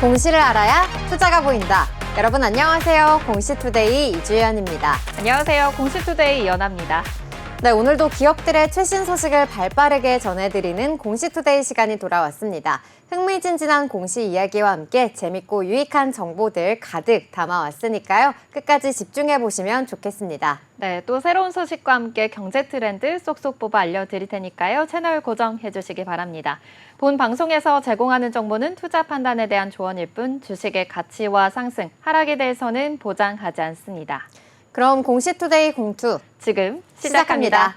공시를 알아야 투자가 보인다. 여러분 안녕하세요. 공시투데이 이주연입니다. 안녕하세요. 공시투데이 이연아입니다. 네, 오늘도 기업들의 최신 소식을 발빠르게 전해드리는 공시투데이 시간이 돌아왔습니다. 흥미진진한 공시 이야기와 함께 재밌고 유익한 정보들 가득 담아왔으니까요. 끝까지 집중해보시면 좋겠습니다. 네, 또 새로운 소식과 함께 경제 트렌드 쏙쏙 뽑아 알려드릴 테니까요. 채널 고정해주시기 바랍니다. 본 방송에서 제공하는 정보는 투자 판단에 대한 조언일 뿐 주식의 가치와 상승, 하락에 대해서는 보장하지 않습니다. 그럼 공시투데이 공투 지금 시작합니다.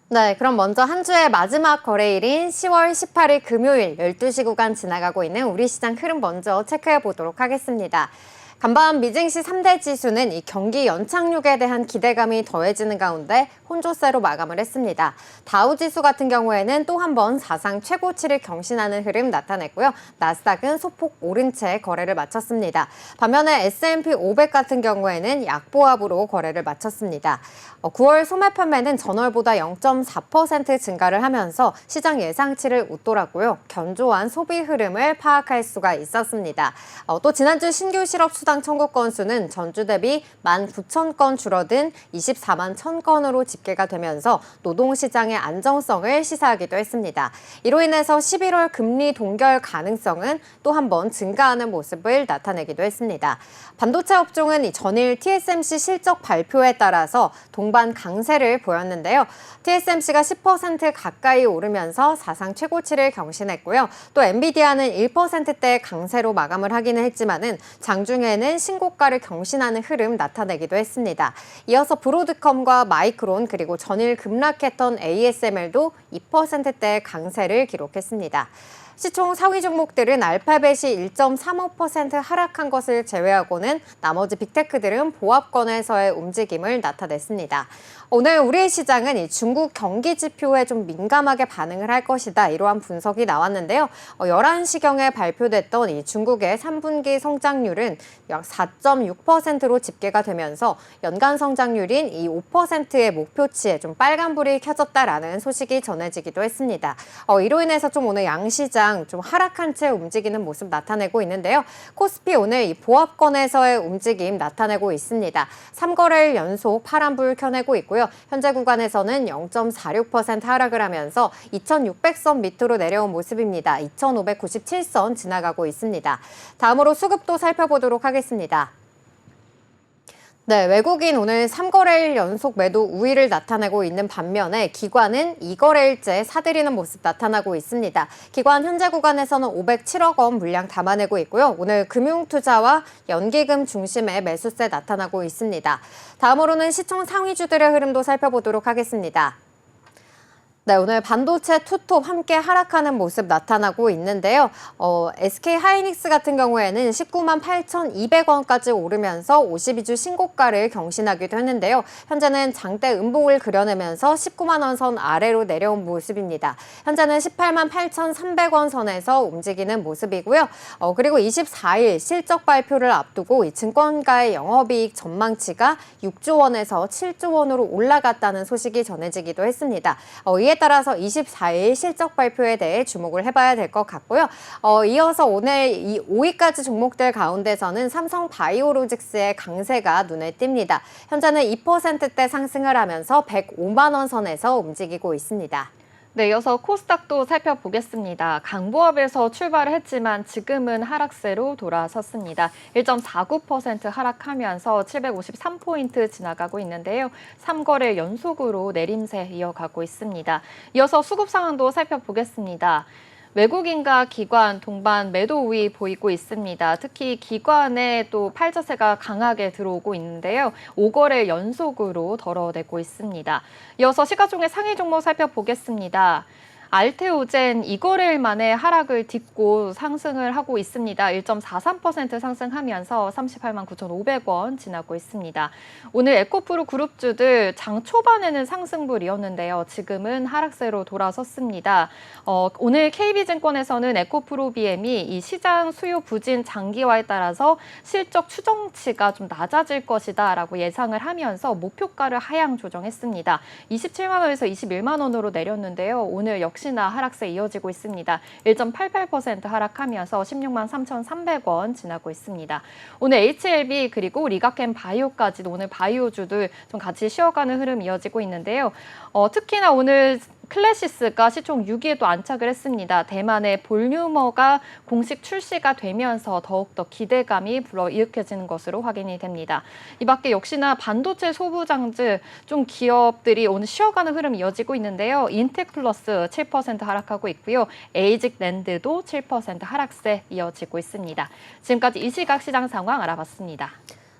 네, 그럼 먼저 한 주의 마지막 거래일인 10월 18일 금요일 12시 구간 지나가고 있는 우리 시장 흐름 먼저 체크해 보도록 하겠습니다. 간밤 미증시 3대 지수는 이 경기 연착륙에 대한 기대감이 더해지는 가운데 혼조세로 마감을 했습니다. 다우지수 같은 경우에는 또 한 번 사상 최고치를 경신하는 흐름 나타냈고요. 나스닥은 소폭 오른 채 거래를 마쳤습니다. 반면에 S&P 500 같은 경우에는 약보합으로 거래를 마쳤습니다. 9월 소매 판매는 전월보다 0.4% 증가를 하면서 시장 예상치를 웃돌았고요. 견조한 소비 흐름을 파악할 수가 있었습니다. 또 지난주 신규 실업 수당 청구 건수는 전주 대비 19,000건 줄어든 24만 1,000건으로 집계가 되면서 노동시장의 안정성을 시사하기도 했습니다. 이로 인해서 11월 금리 동결 가능성은 또 한 번 증가하는 모습을 나타내기도 했습니다. 반도체 업종은 전일 TSMC 실적 발표에 따라서 동반 강세를 보였는데요. TSMC가 10% 가까이 오르면서 사상 최고치를 경신했고요. 또 엔비디아는 1%대 강세로 마감을 하기는 했지만은 장중에는 신고가를 경신하는 흐름 나타내기도 했습니다. 이어서 브로드컴과 마이크론 그리고 전일 급락했던 ASML도 2%대 강세를 기록했습니다. 시총 상위 종목들은 알파벳이 1.35% 하락한 것을 제외하고는 나머지 빅테크들은 보합권에서의 움직임을 나타냈습니다. 오늘 우리 시장은 이 중국 경기 지표에 좀 민감하게 반응을 할 것이다. 이러한 분석이 나왔는데요. 11시경에 발표됐던 이 중국의 3분기 성장률은 약 4.6%로 집계가 되면서 연간 성장률인 이 5%의 목표치에 좀 빨간불이 켜졌다라는 소식이 전해지기도 했습니다. 이로 인해서 좀 오늘 양시장 좀 하락한 채 움직이는 모습 나타내고 있는데요. 코스피 오늘 이 보합권에서의 움직임 나타내고 있습니다. 3거래일 연속 파란불 켜내고 있고요. 현재 구간에서는 0.46% 하락을 하면서 2,600선 밑으로 내려온 모습입니다. 2,597선 지나가고 있습니다. 다음으로 수급도 살펴보도록 하겠습니다. 네, 외국인 오늘 3거래일 연속 매도 우위를 나타내고 있는 반면에 기관은 2거래일째 사들이는 모습 나타나고 있습니다. 기관 현재 구간에서는 507억 원 물량 담아내고 있고요. 오늘 금융투자와 연기금 중심의 매수세 나타나고 있습니다. 다음으로는 시총 상위주들의 흐름도 살펴보도록 하겠습니다. 네, 오늘 반도체 투톱 함께 하락하는 모습 나타나고 있는데요. SK 하이닉스 같은 경우에는 19만 8,200원까지 오르면서 52주 신고가를 경신하기도 했는데요. 현재는 장대 음봉을 그려내면서 19만 원 선 아래로 내려온 모습입니다. 현재는 18만 8,300원 선에서 움직이는 모습이고요. 그리고 24일 실적 발표를 앞두고 이 증권가의 영업이익 전망치가 6조 원에서 7조 원으로 올라갔다는 소식이 전해지기도 했습니다. 이에 따라서 24일 실적 발표에 대해 주목을 해봐야 될 것 같고요. 이어서 오늘 이 5위까지 종목들 가운데서는 삼성 바이오로직스의 강세가 눈에 띕니다. 현재는 2%대 상승을 하면서 105만 원 선에서 움직이고 있습니다. 네, 이어서 코스닥도 살펴보겠습니다. 강보합에서 출발을 했지만 지금은 하락세로 돌아섰습니다. 1.49% 하락하면서 753포인트 지나가고 있는데요. 3거래 연속으로 내림세 이어가고 있습니다. 이어서 수급 상황도 살펴보겠습니다. 외국인과 기관 동반 매도 우위 보이고 있습니다. 특히 기관에 또 팔자세가 강하게 들어오고 있는데요. 5거래 연속으로 덜어내고 있습니다. 이어서 시가총액 상위 종목 살펴보겠습니다. 알테오젠 2거래일 만에 하락을 딛고 상승을 하고 있습니다. 1.43% 상승하면서 38만 9,500원 지나고 있습니다. 오늘 에코프로 그룹주들 장 초반에는 상승불이었는데요. 지금은 하락세로 돌아섰습니다. 오늘 KB증권에서는 에코프로 BM이 이 시장 수요 부진 장기화에 따라서 실적 추정치가 좀 낮아질 것이다라고 예상을 하면서 목표가를 하향 조정했습니다. 27만 원에서 21만 원으로 내렸는데요. 오늘 역시나 하락세 이어지고 있습니다. 1.88% 하락하면서 16만 3,300원 지나고 있습니다. 오늘 HLB 그리고 리가켄 바이오까지도 오늘 바이오주들 좀 같이 쉬어가는 흐름 이어지고 있는데요. 특히나 오늘 클래시스가 시총 6위에도 안착을 했습니다. 대만의 볼유머가 공식 출시가 되면서 더욱더 기대감이 불어일으켜지는 것으로 확인이 됩니다. 이 밖에 역시나 반도체 소부장들 좀 기업들이 오늘 쉬어가는 흐름이 이어지고 있는데요. 인텍플러스 7% 하락하고 있고요. 에이직랜드도 7% 하락세 이어지고 있습니다. 지금까지 이 시각 시장 상황 알아봤습니다.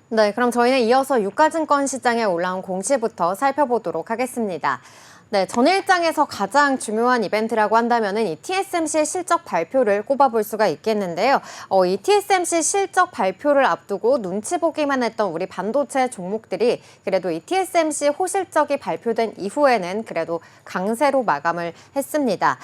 네, 그럼 저희는 이어서 유가증권 시장에 올라온 공시부터 살펴보도록 하겠습니다. 네, 전일장에서 가장 중요한 이벤트라고 한다면은 이 TSMC 실적 발표를 꼽아볼 수가 있겠는데요. 이 TSMC 실적 발표를 앞두고 눈치 보기만 했던 우리 반도체 종목들이 그래도 이 TSMC 호실적이 발표된 이후에는 그래도 강세로 마감을 했습니다.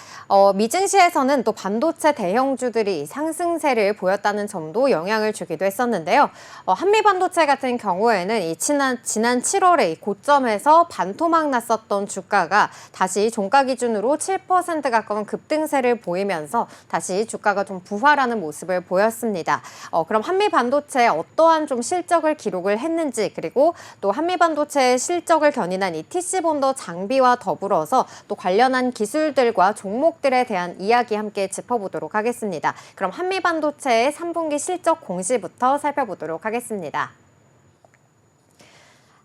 미증시에서는 또 반도체 대형주들이 상승세를 보였다는 점도 영향을 주기도 했었는데요. 한미반도체 같은 경우에는 이 지난 7월에 이 고점에서 반토막 났었던 주가가 다시 종가 기준으로 7% 가까운 급등세를 보이면서 다시 주가가 좀 부활하는 모습을 보였습니다. 그럼 한미반도체 어떠한 좀 실적을 기록을 했는지 그리고 또 한미반도체의 실적을 견인한 이 TC본더 장비와 더불어서 또 관련한 기술들과 종목들에 대한 이야기 함께 짚어보도록 하겠습니다. 그럼 한미반도체의 3분기 실적 공시부터 살펴보도록 하겠습니다.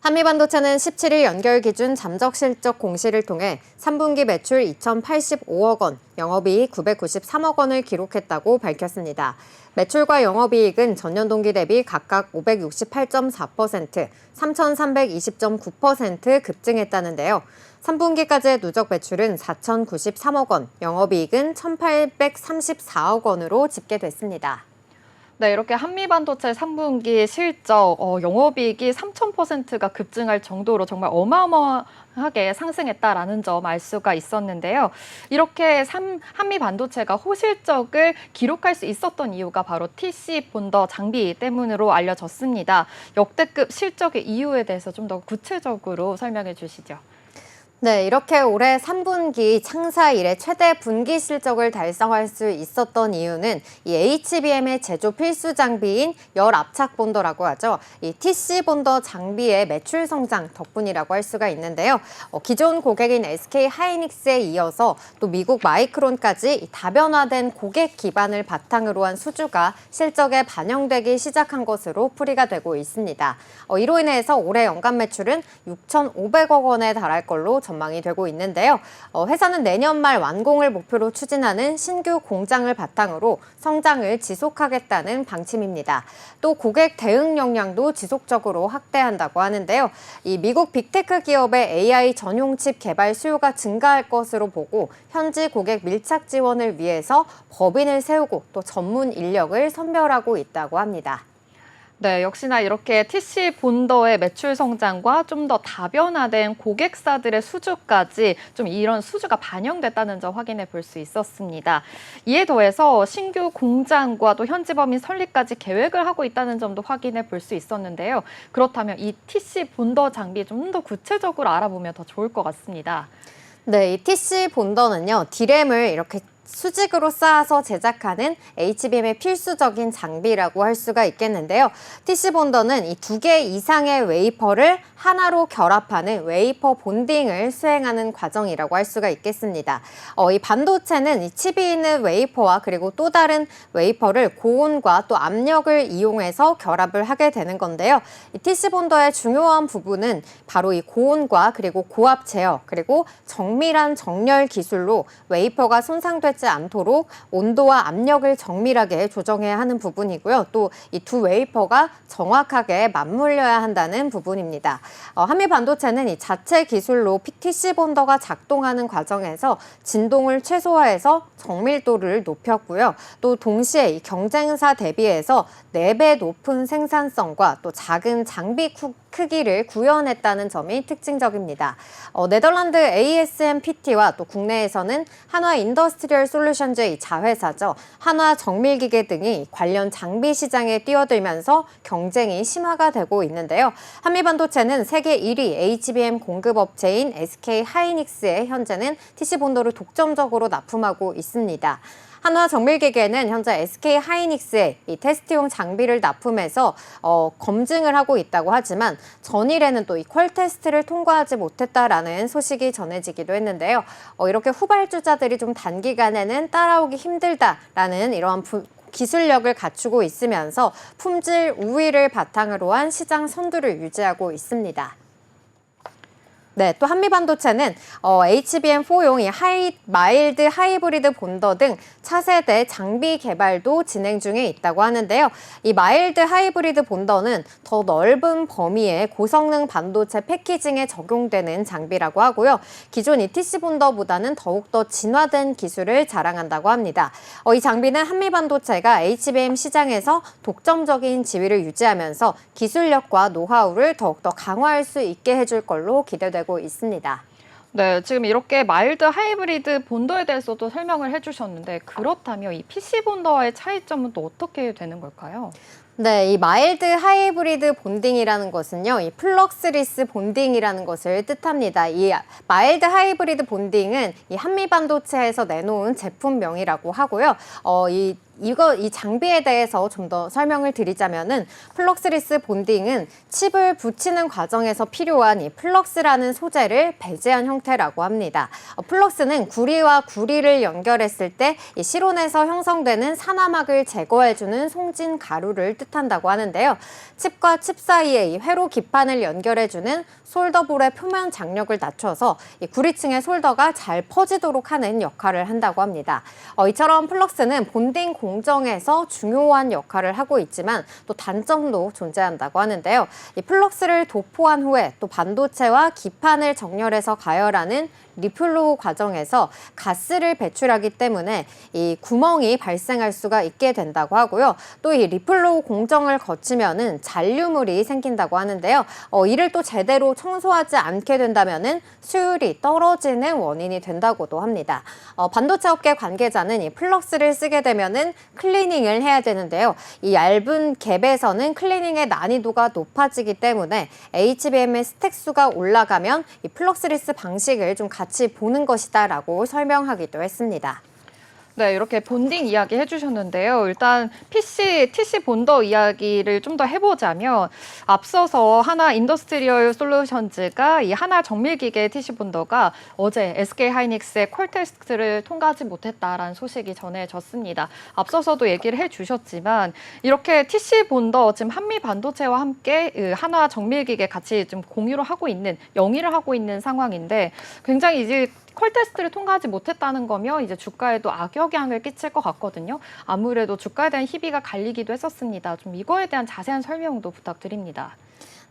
한미반도체는 17일 연결 기준 잠적 실적 공시를 통해 3분기 매출 2,085억 원, 영업이익 993억 원을 기록했다고 밝혔습니다. 매출과 영업이익은 전년 동기 대비 각각 568.4%, 3,320.9% 급증했다는데요. 3분기까지의 누적 매출은 4,093억 원, 영업이익은 1,834억 원으로 집계됐습니다. 네, 이렇게 한미반도체 3분기 실적, 영업이익이 3,000%가 급증할 정도로 정말 어마어마하게 상승했다라는 점 알 수가 있었는데요. 이렇게 한미반도체가 호실적을 기록할 수 있었던 이유가 바로 TC본더 장비 때문으로 알려졌습니다. 역대급 실적의 이유에 대해서 좀 더 구체적으로 설명해 주시죠. 네, 이렇게 올해 3분기 창사 이래 최대 분기 실적을 달성할 수 있었던 이유는 이 HBM의 제조 필수 장비인 열 압착 본더라고 하죠. 이 TC 본더 장비의 매출 성장 덕분이라고 할 수가 있는데요. 기존 고객인 SK 하이닉스에 이어서 또 미국 마이크론까지 다변화된 고객 기반을 바탕으로 한 수주가 실적에 반영되기 시작한 것으로 풀이가 되고 있습니다. 이로 인해서 올해 연간 매출은 6,500억 원에 달할 걸로 전망이 되고 있는데요. 회사는 내년 말 완공을 목표로 추진하는 신규 공장을 바탕으로 성장을 지속하겠다는 방침입니다. 또 고객 대응 역량도 지속적으로 확대한다고 하는데요. 이 미국 빅테크 기업의 AI 전용 칩 개발 수요가 증가할 것으로 보고 현지 고객 밀착 지원을 위해서 법인을 세우고 또 전문 인력을 선별하고 있다고 합니다. 네, 역시나 이렇게 TC 본더의 매출 성장과 좀 더 다변화된 고객사들의 수주까지 좀 이런 수주가 반영됐다는 점 확인해 볼 수 있었습니다. 이에 더해서 신규 공장과 또 현지 법인 설립까지 계획을 하고 있다는 점도 확인해 볼 수 있었는데요. 그렇다면 이 TC 본더 장비 좀 더 구체적으로 알아보면 더 좋을 것 같습니다. 네, 이 TC 본더는요, D램을 이렇게 수직으로 쌓아서 제작하는 HBM의 필수적인 장비라고 할 수가 있겠는데요. TC 본더는 이 2개 이상의 웨이퍼를 하나로 결합하는 웨이퍼 본딩을 수행하는 과정이라고 할 수가 있겠습니다. 이 반도체는 이 칩이 있는 웨이퍼와 그리고 또 다른 웨이퍼를 고온과 또 압력을 이용해서 결합을 하게 되는 건데요. 이 TC 본더의 중요한 부분은 바로 이 고온과 그리고 고압 제어 그리고 정밀한 정렬 기술로 웨이퍼가 손상되지 휘발되지 않도록 온도와 압력을 정밀하게 조정해야 하는 부분이고요. 또 이 두 웨이퍼가 정확하게 맞물려야 한다는 부분입니다. 한미 반도체는 이 자체 기술로 TC 본더가 작동하는 과정에서 진동을 최소화해서 정밀도를 높였고요. 또 동시에 이 경쟁사 대비해서 4배 높은 생산성과 또 작은 장비 크기를 구현했다는 점이 특징적입니다. 네덜란드 ASMPT와 또 국내에서는 한화 인더스트리얼 솔루션즈의 자회사죠. 한화 정밀기계 등이 관련 장비 시장에 뛰어들면서 경쟁이 심화가 되고 있는데요. 한미반도체는 세계 1위 HBM 공급업체인 SK 하이닉스에 현재는 TC 본더를 독점적으로 납품하고 있습니다. 한화 정밀기계는 현재 SK 하이닉스에 이 테스트용 장비를 납품해서 검증을 하고 있다고 하지만 전일에는 또 이 퀄 테스트를 통과하지 못했다라는 소식이 전해지기도 했는데요. 이렇게 후발주자들이 좀 단기간에는 따라오기 힘들다라는 이러한 기술력을 갖추고 있으면서 품질 우위를 바탕으로 한 시장 선두를 유지하고 있습니다. 네, 또 한미반도체는 HBM4용 마일드 하이브리드 본더 등 차세대 장비 개발도 진행 중에 있다고 하는데요. 이 마일드 하이브리드 본더는 더 넓은 범위의 고성능 반도체 패키징에 적용되는 장비라고 하고요. 기존 ETC 본더보다는 더욱더 진화된 기술을 자랑한다고 합니다. 이 장비는 한미반도체가 HBM 시장에서 독점적인 지위를 유지하면서 기술력과 노하우를 더욱더 강화할 수 있게 해줄 걸로 기대되고 있습니다. 네, 지금 이렇게 마일드 하이브리드 본더에 대해서도 설명을 해주셨는데 그렇다면 이 PC 본더와의 차이점은 또 어떻게 되는 걸까요? 네, 이 마일드 하이브리드 본딩이라는 것은요, 이 플럭스리스 본딩이라는 것을 뜻합니다. 이 마일드 하이브리드 본딩은 이 한미 반도체에서 내놓은 제품명이라고 하고요. 이 장비에 대해서 좀 더 설명을 드리자면은 플럭스리스 본딩은 칩을 붙이는 과정에서 필요한 이 플럭스라는 소재를 배제한 형태라고 합니다. 플럭스는 구리와 구리를 연결했을 때 이 실온에서 형성되는 산화막을 제거해주는 송진 가루를 뜻한다고 하는데요. 칩과 칩 사이에 이 회로 기판을 연결해주는 솔더볼의 표면 장력을 낮춰서 이 구리층의 솔더가 잘 퍼지도록 하는 역할을 한다고 합니다. 이처럼 플럭스는 본딩 공정에서 중요한 역할을 하고 있지만 또 단점도 존재한다고 하는데요. 이 플럭스를 도포한 후에 또 반도체와 기판을 정렬해서 가열하는 리플로우 과정에서 가스를 배출하기 때문에 이 구멍이 발생할 수가 있게 된다고 하고요. 또 이 리플로우 공정을 거치면은 잔류물이 생긴다고 하는데요. 이를 또 제대로 청소하지 않게 된다면은 수율이 떨어지는 원인이 된다고도 합니다. 반도체 업계 관계자는 이 플럭스를 쓰게 되면은 클리닝을 해야 되는데요. 이 얇은 갭에서는 클리닝의 난이도가 높아지기 때문에 HBM의 스택 수가 올라가면 이 플럭스리스 방식을 좀 같이 보는 것이다라고 설명하기도 했습니다. 네, 이렇게 본딩 이야기 해주셨는데요. 일단 TC 본더 이야기를 좀 더 해보자면 앞서서 한화 인더스트리얼 솔루션즈가 이 한화 정밀기계 TC 본더가 어제 SK 하이닉스의 콜 테스트를 통과하지 못했다라는 소식이 전해졌습니다. 앞서서도 얘기를 해주셨지만 이렇게 TC 본더 지금 한미 반도체와 함께 한화 정밀기계 같이 좀 공유를 하고 있는 영위를 하고 있는 상황인데 굉장히 이제 콜 테스트를 통과하지 못했다는 거면 이제 주가에도 악영향을 끼칠 것 같거든요. 아무래도 주가에 대한 희비가 갈리기도 했었습니다. 좀 이거에 대한 자세한 설명도 부탁드립니다.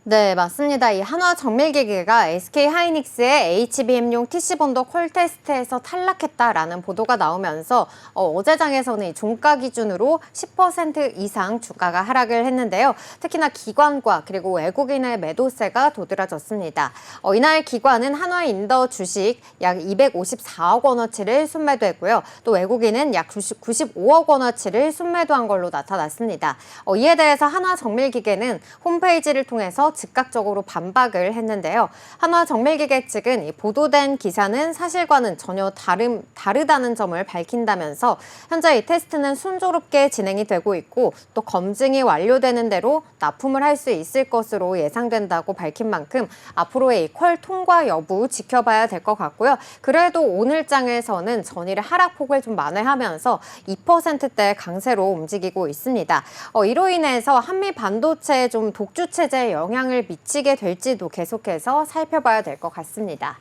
네, 맞습니다. 이 한화 정밀기계가 SK 하이닉스의 HBM용 TC 본더 콜 테스트에서 탈락했다라는 보도가 나오면서 어제장에서는 이 종가 기준으로 10% 이상 주가가 하락을 했는데요. 특히나 기관과 그리고 외국인의 매도세가 도드라졌습니다. 이날 기관은 한화인더 주식 약 254억 원어치를 순매도했고요. 또 외국인은 약 95억 원어치를 순매도한 걸로 나타났습니다. 이에 대해서 한화 정밀기계는 홈페이지를 통해서 즉각적으로 반박을 했는데요. 한화 정밀기계 측은 이 보도된 기사는 사실과는 전혀 다르다는 점을 밝힌다면서 현재 이 테스트는 순조롭게 진행이 되고 있고 또 검증이 완료되는 대로 납품을 할 수 있을 것으로 예상된다고 밝힌 만큼 앞으로의 콜 통과 여부 지켜봐야 될 것 같고요. 그래도 오늘 장에서는 전일의 하락폭을 좀 만회하면서 2%대 강세로 움직이고 있습니다. 이로 인해서 한미 반도체에 좀 독주 체제에 영향을 미치게 될지도 계속해서 살펴봐야 될 것 같습니다.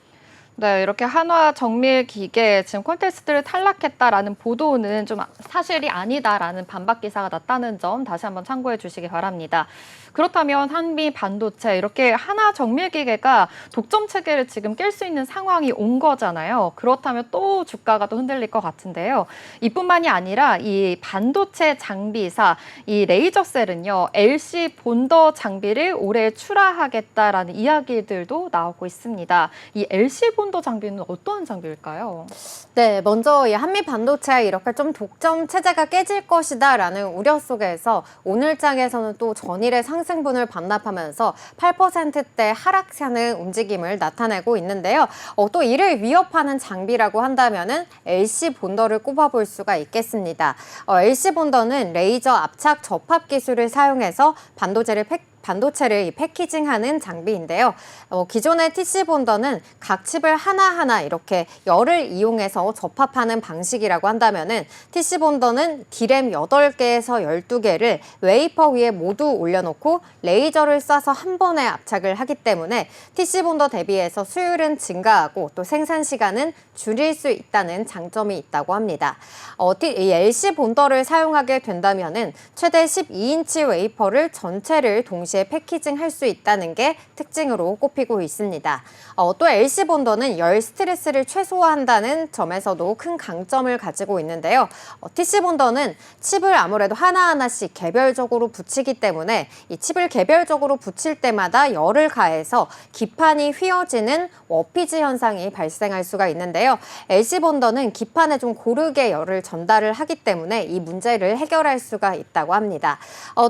네, 이렇게 한화 정밀 기계 지금 콘테스트를 탈락했다라는 보도는 좀 사실이 아니다라는 반박 기사가 났다는 점 다시 한번 참고해 주시기 바랍니다. 그렇다면 한미 반도체 이렇게 한화 정밀 기계가 독점 체계를 지금 깰 수 있는 상황이 온 거잖아요. 그렇다면 또 주가가 또 흔들릴 것 같은데요. 이뿐만이 아니라 이 반도체 장비사 이 레이저셀은요, LC 본더 장비를 올해 출하하겠다라는 이야기들도 나오고 있습니다. 이 LC 본더 장비는 어떤 장비일까요? 네, 먼저 이 한미 반도체 이렇게 좀 독점 체제가 깨질 것이다라는 우려 속에서 오늘 장에서는 또 전일의 상승분을 반납하면서 8%대 하락하는 움직임을 나타내고 있는데요. 또 이를 위협하는 장비라고 한다면은 LC 본더를 꼽아볼 수가 있겠습니다. LC 본더는 레이저 압착 접합 기술을 사용해서 반도체를 패키징하는 장비인데요. 기존의 TC 본더는 각 칩을 하나하나 이렇게 열을 이용해서 접합하는 방식이라고 한다면은 TC 본더는 D램 8개에서 12개를 웨이퍼 위에 모두 올려놓고 레이저를 쏴서 한 번에 압착을 하기 때문에 TC 본더 대비해서 수율은 증가하고 또 생산 시간은 줄일 수 있다는 장점이 있다고 합니다. 이 LC 본더를 사용하게 된다면은 최대 12인치 웨이퍼를 전체를 동시에 패키징할 수 있다는 게 특징으로 꼽히고 있습니다. 또 LC 본더는 열 스트레스를 최소화한다는 점에서도 큰 강점을 가지고 있는데요. TC 본더는 칩을 아무래도 하나하나씩 개별적으로 붙이기 때문에 이 칩을 개별적으로 붙일 때마다 열을 가해서 기판이 휘어지는 워피지 현상이 발생할 수가 있는데요. LC 본더는 기판에 좀 고르게 열을 전달을 하기 때문에 이 문제를 해결할 수가 있다고 합니다.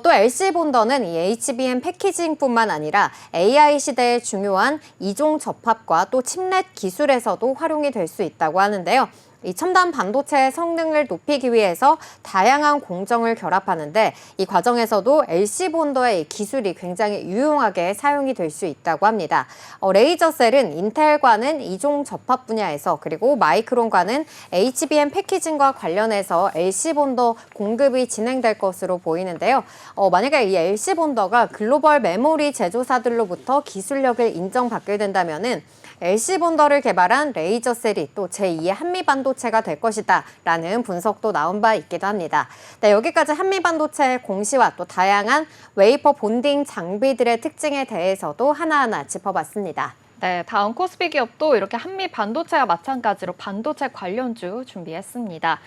또 LC 본더는 이 HBM 패키징뿐만 아니라 AI 시대에 중요한 이종 접합과 또 칩넷 기술에서도 활용이 될 수 있다고 하는데요. 이 첨단 반도체의 성능을 높이기 위해서 다양한 공정을 결합하는데 이 과정에서도 LC 본더의 기술이 굉장히 유용하게 사용이 될 수 있다고 합니다. 레이저셀은 인텔과는 이종 접합 분야에서 그리고 마이크론과는 HBM 패키징과 관련해서 LC 본더 공급이 진행될 것으로 보이는데요. 만약에 이 LC 본더가 글로벌 메모리 제조사들로부터 기술력을 인정받게 된다면은 LC 본더를 개발한 레이저셀이 또 제2의 한미 반도체가 될 것이다 라는 분석도 나온 바 있기도 합니다. 네, 여기까지 한미 반도체의 공시와 또 다양한 웨이퍼 본딩 장비들의 특징에 대해서도 하나하나 짚어봤습니다. 네, 다음 코스피 기업도 이렇게 한미 반도체와 마찬가지로 반도체 관련주 준비했습니다.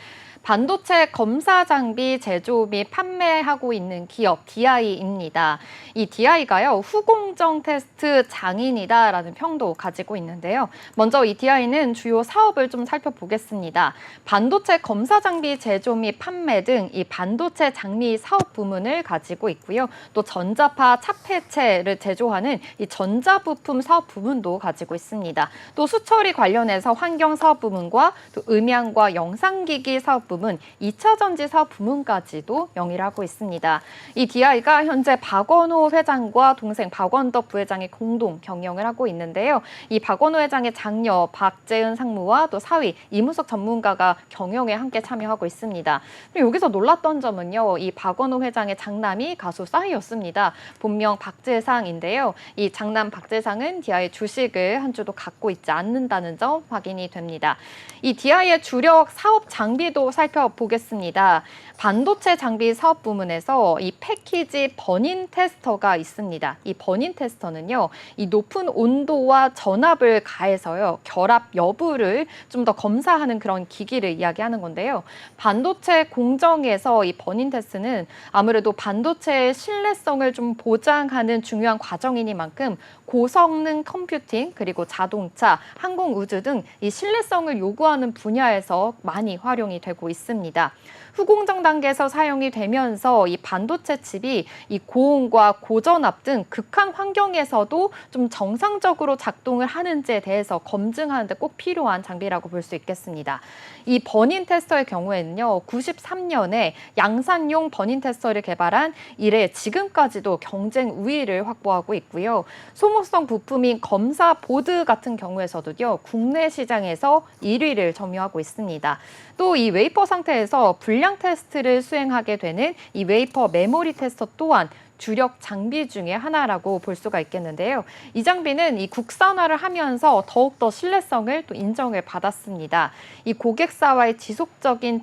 반도체 검사 장비 제조 및 판매하고 있는 기업 DI입니다. 이 DI가요, 후공정 테스트 장인이다라는 평도 가지고 있는데요. 먼저 이 DI는 주요 사업을 좀 살펴보겠습니다. 반도체 검사 장비 제조 및 판매 등 이 반도체 장비 사업 부문을 가지고 있고요. 또 전자파 차폐체를 제조하는 이 전자부품 사업 부문도 가지고 있습니다. 또 수처리 관련해서 환경 사업 부문과 또 음향과 영상기기 사업 부문, 2차 전지 사업 부문까지도 영위를 하고 있습니다. 이 DI가 현재 박원호 회장과 동생 박원덕 부회장이 공동 경영을 하고 있는데요. 이 박원호 회장의 장녀 박재은 상무와 또 사위 이무석 전문가가 경영에 함께 참여하고 있습니다. 여기서 놀랐던 점은요, 이 박원호 회장의 장남이 가수 싸이였습니다. 본명 박재상인데요. 이 장남 박재상은 DI 주식을 한 주도 갖고 있지 않는다는 점 확인이 됩니다. 이 DI의 주력 사업 장비도 살펴보겠습니다. 반도체 장비 사업 부문에서 이 패키지 버닝 테스터가 있습니다. 이 버닝 테스터는요, 이 높은 온도와 전압을 가해서요, 결합 여부를 좀 더 검사하는 그런 기기를 이야기하는 건데요. 반도체 공정에서 이 버닝 테스트는 아무래도 반도체의 신뢰성을 좀 보장하는 중요한 과정이니만큼 고성능 컴퓨팅, 그리고 자동차, 항공우주 등 이 신뢰성을 요구하는 분야에서 많이 활용이 되고 있습니다. 후공정 단계에서 사용이 되면서 이 반도체 칩이 이 고온과 고전압 등 극한 환경에서도 좀 정상적으로 작동을 하는지에 대해서 검증하는 데 꼭 필요한 장비라고 볼 수 있겠습니다. 이 버닝 테스터의 경우에는요, 93년에 양산용 버닝 테스터를 개발한 이래 지금까지도 경쟁 우위를 확보하고 있고요. 소모성 부품인 검사 보드 같은 경우에서도요, 국내 시장에서 1위를 점유하고 있습니다. 또 이 웨이퍼 상태에서 불량 테스트를 수행하게 되는 이 웨이퍼 메모리 테스터 또한 주력 장비 중에 하나라고 볼 수가 있겠는데요. 이 장비는 이 국산화를 하면서 더욱더 신뢰성을 또 인정을 받았습니다. 이 고객사와의 지속적인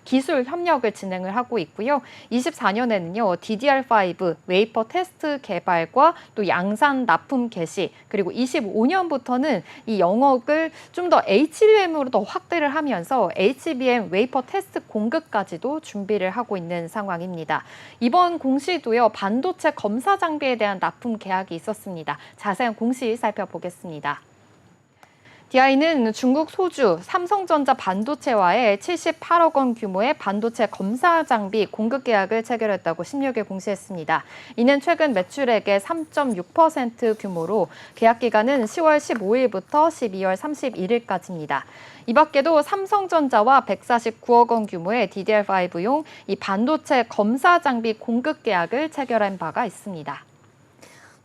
기술 협력을 진행을 하고 있고요. 24년에는요, DDR5 웨이퍼 테스트 개발과 또 양산 납품 개시, 그리고 25년부터는 이 영역을 좀 더 HBM으로 더 확대를 하면서 HBM 웨이퍼 테스트 공급까지도 준비를 하고 있는 상황입니다. 이번 공시도요, 반도체 검사 장비에 대한 납품 계약이 있었습니다. 자세한 공시 살펴보겠습니다. DI는 중국 소주 삼성전자 반도체와의 78억 원 규모의 반도체 검사 장비 공급 계약을 체결했다고 16일 공시했습니다. 이는 최근 매출액의 3.6% 규모로 계약 기간은 10월 15일부터 12월 31일까지입니다. 이 밖에도 삼성전자와 149억 원 규모의 DDR5용 이 반도체 검사 장비 공급 계약을 체결한 바가 있습니다.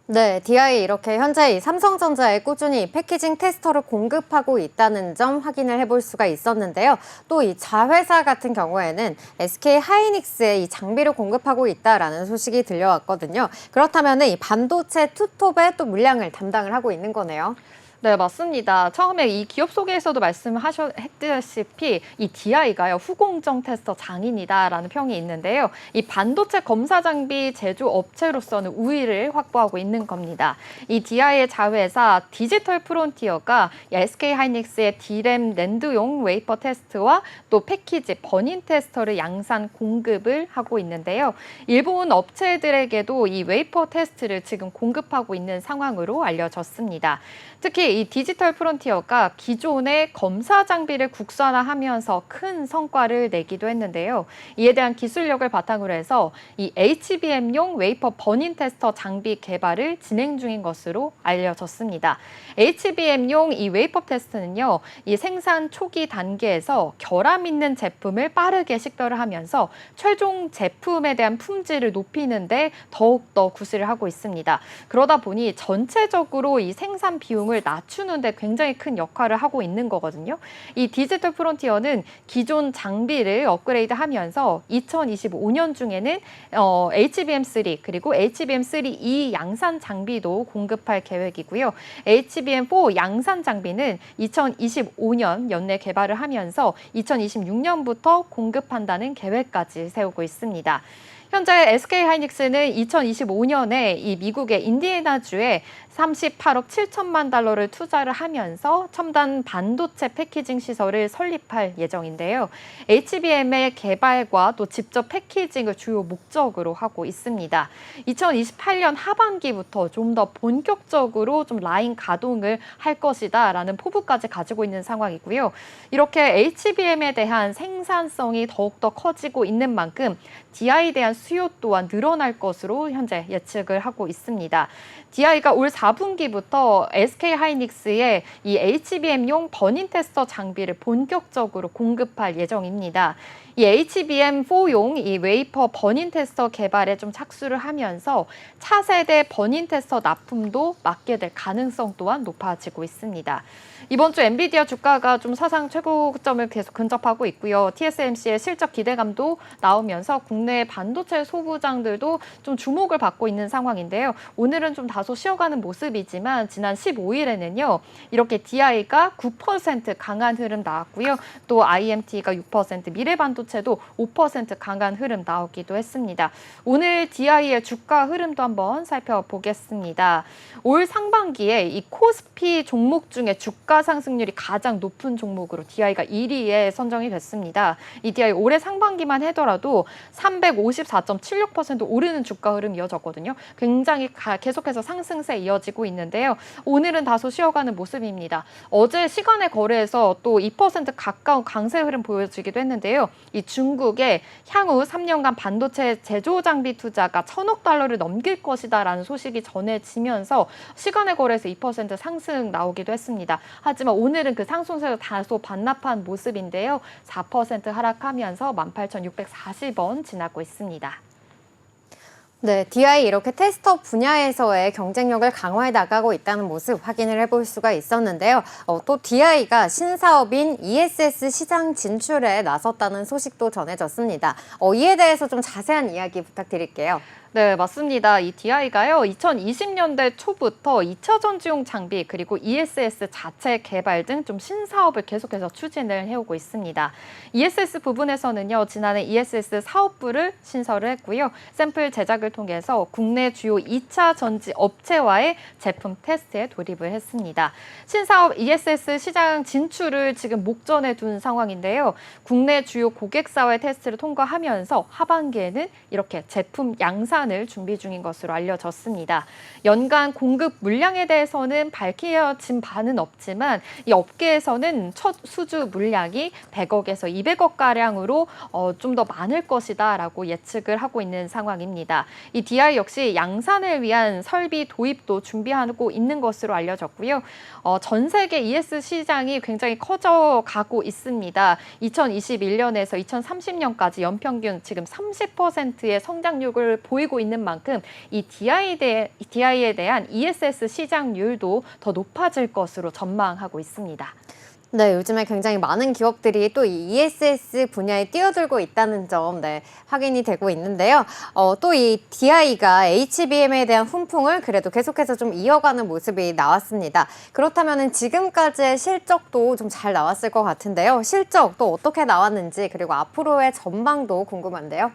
네, DI 이렇게 현재 이 삼성전자에 꾸준히 패키징 테스터를 공급하고 있다는 점 확인을 해볼 수가 있었는데요. 또 이 자회사 같은 경우에는 SK 하이닉스에 이 장비를 공급하고 있다라는 소식이 들려왔거든요. 그렇다면 이 반도체 투톱의 또 물량을 담당을 하고 있는 거네요. 네, 맞습니다. 처음에 이 기업 소개에서도 말씀하셨다시피 이 DI가요, 후공정 테스터 장인이다라는 평이 있는데요. 이 반도체 검사 장비 제조 업체로서는 우위를 확보하고 있는 겁니다. 이 DI의 자회사 디지털 프론티어가 SK 하이닉스의 D램 낸드용 웨이퍼 테스트와 또 패키지 버닝 테스터를 양산 공급을 하고 있는데요. 일본 업체들에게도 이 웨이퍼 테스트를 지금 공급하고 있는 상황으로 알려졌습니다. 특히 이 디지털 프론티어가 기존의 검사 장비를 국산화하면서 큰 성과를 내기도 했는데요. 이에 대한 기술력을 바탕으로 해서 이 HBM용 웨이퍼 버닝 테스터 장비 개발을 진행 중인 것으로 알려졌습니다. HBM용 이 웨이퍼 테스트는요, 이 생산 초기 단계에서 결함 있는 제품을 빠르게 식별을 하면서 최종 제품에 대한 품질을 높이는 데 더욱더 구실을 하고 있습니다. 그러다 보니 전체적으로 이 생산 비용을 낮추는 데 굉장히 큰 역할을 하고 있는 거거든요. 이 디지털 프론티어는 기존 장비를 업그레이드하면서 2025년 중에는 HBM3 그리고 HBM3E 양산 장비도 공급할 계획이고요. HBM4 양산 장비는 2025년 연내 개발을 하면서 2026년부터 공급한다는 계획까지 세우고 있습니다. 현재 SK 하이닉스는 2025년에 이 미국의 인디애나주에 38억 7천만 달러를 투자를 하면서 첨단 반도체 패키징 시설을 설립할 예정인데요. HBM의 개발과 또 직접 패키징을 주요 목적으로 하고 있습니다. 2028년 하반기부터 좀 더 본격적으로 좀 라인 가동을 할 것이다라는 포부까지 가지고 있는 상황이고요. 이렇게 HBM에 대한 생산성이 더욱더 커지고 있는 만큼 DI에 대한 수요 또한 늘어날 것으로 현재 예측을 하고 있습니다. DI가 올 4분기부터 SK 하이닉스에 이 HBM용 버닝 테스터 장비를 본격적으로 공급할 예정입니다. 이 HBM4용 이 웨이퍼 버닝 테스터 개발에 좀 착수를 하면서 차세대 버닝 테스터 납품도 맡게 될 가능성 또한 높아지고 있습니다. 이번 주 엔비디아 주가가 좀 사상 최고점을 계속 근접하고 있고요. TSMC의 실적 기대감도 나오면서 국내 반도체 소부장들도 좀 주목을 받고 있는 상황인데요. 오늘은 좀 다소 쉬어가는 모습이지만 지난 15일에는요. 이렇게 DI가 9% 강한 흐름 나왔고요. 또 IMT가 6%, 미래반도체도 5% 강한 흐름 나오기도 했습니다. 오늘 DI의 주가 흐름도 한번 살펴보겠습니다. 올 상반기에 이 코스피 종목 중에 주가 상승률이 가장 높은 종목으로 DI가 1위에 선정이 됐습니다. 이 DI 올해 상반기만 하더라도 354.76% 오르는 주가 흐름 이어졌거든요. 굉장히 계속해서 상승세 이어지고 있는데요. 오늘은 다소 쉬어가는 모습입니다. 어제 시간의 거래에서 또 2% 가까운 강세 흐름 보여지기도 했는데요. 이 중국의 향후 3년간 반도체 제조 장비 투자가 1,000억 달러를 넘길 것이다라는 소식이 전해지면서 시간의 거래에서 2% 상승 나오기도 했습니다. 하지만 오늘은 그 상승세가 다소 반납한 모습인데요. 4% 하락하면서 18,640원 지나고 있습니다. 네, DI 이렇게 테스트업 분야에서의 경쟁력을 강화해 나가고 있다는 모습 확인을 해볼 수가 있었는데요. 또 DI가 신사업인 ESS 시장 진출에 나섰다는 소식도 전해졌습니다. 이에 대해서 좀 자세한 이야기 부탁드릴게요. 네, 맞습니다. 이 DI가요, 2020년대 초부터 2차 전지용 장비 그리고 ESS 자체 개발 등 좀 신사업을 계속해서 추진을 해오고 있습니다. ESS 부분에서는요, 지난해 ESS 사업부를 신설을 했고요. 샘플 제작을 통해서 국내 주요 2차 전지 업체와의 제품 테스트에 돌입을 했습니다. 신사업 ESS 시장 진출을 지금 목전에 둔 상황인데요. 국내 주요 고객사와의 테스트를 통과하면서 하반기에는 이렇게 제품 양산을 준비 중인 것으로 알려졌습니다. 연간 공급 물량에 대해서는 밝혀진 바는 없지만 이 업계에서는 첫 수주 물량이 100억에서 200억 가량으로 좀 더 많을 것이다라고 예측을 하고 있는 상황입니다. 이 DI 역시 양산을 위한 설비 도입도 준비하고 있는 것으로 알려졌고요. 전 세계 ES 시장이 굉장히 커져가고 있습니다. 2021년에서 2030년까지 연평균 지금 30%의 성장률을 보이고 있는 만큼 이 DI에 대한 ESS 시장률도 더 높아질 것으로 전망하고 있습니다. 네, 요즘에 굉장히 많은 기업들이 또 이 ESS 분야에 뛰어들고 있다는 점 확인이 되고 있는데요. 또 이 DI가 HBM에 대한 훈풍을 그래도 계속해서 좀 이어가는 모습이 나왔습니다. 그렇다면 지금까지의 실적도 좀 잘 나왔을 것 같은데요. 실적 또 어떻게 나왔는지 그리고 앞으로의 전망도 궁금한데요.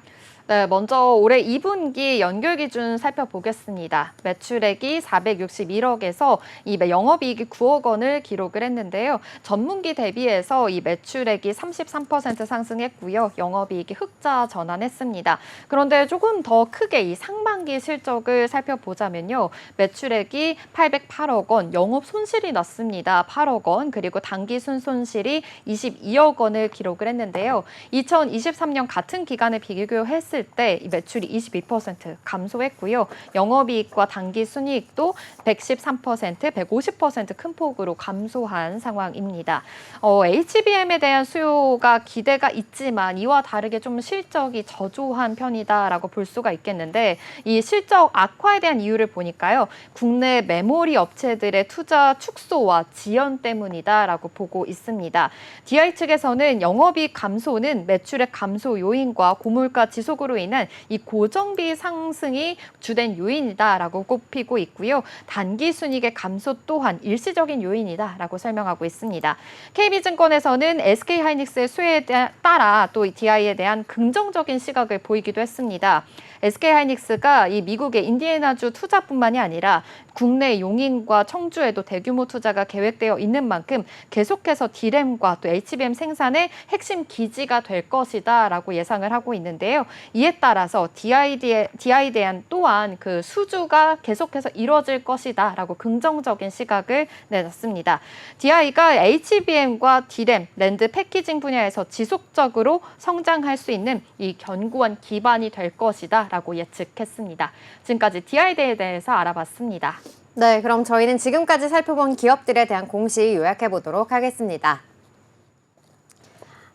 네, 먼저 올해 2분기 연결 기준 살펴보겠습니다. 매출액이 461억에서 이 영업이익이 9억 원을 기록을 했는데요. 전분기 대비해서 이 매출액이 33% 상승했고요. 영업이익이 흑자 전환했습니다. 그런데 조금 더 크게 이 상반기 실적을 살펴보자면요. 매출액이 808억 원, 영업 손실이 났습니다. 8억 원, 그리고 당기 순손실이 22억 원을 기록을 했는데요. 2023년 같은 기간에 비교했을 때 이 매출이 22% 감소했고요. 영업이익과 당기순이익도 113%, 150% 큰 폭으로 감소한 상황입니다. HBM에 대한 수요가 기대가 있지만 이와 다르게 좀 실적이 저조한 편이다라고 볼 수가 있겠는데 이 실적 악화에 대한 이유를 보니까요. 국내 메모리 업체들의 투자 축소와 지연 때문이다라고 보고 있습니다. DI 측에서는 영업이익 감소는 매출액 감소 요인과 고물가 지속으로 인한 이 고정비 상승이 주된 요인이다라고 꼽히고 있고요. 단기 순이익의 감소 또한 일시적인 요인이다라고 설명하고 있습니다. KB증권에서는 SK하이닉스의 수혜에 따라 또 DI에 대한 긍정적인 시각을 보이기도 했습니다. SK하이닉스가 이 미국의 인디애나주 투자뿐만이 아니라 국내 용인과 청주에도 대규모 투자가 계획되어 있는 만큼 계속해서 D램과 또 HBM 생산의 핵심 기지가 될 것이다라고 예상을 하고 있는데요. 이에 따라서 DI에 대한 또한 그 수주가 계속해서 이루어질 것이다라고 긍정적인 시각을 내놨습니다. DI가 HBM과 D램, 랜드 패키징 분야에서 지속적으로 성장할 수 있는 이 견고한 기반이 될 것이다라고 예측했습니다. 지금까지 DI에 대해서 알아봤습니다. 네, 그럼 저희는 지금까지 살펴본 기업들에 대한 공시 요약해 보도록 하겠습니다.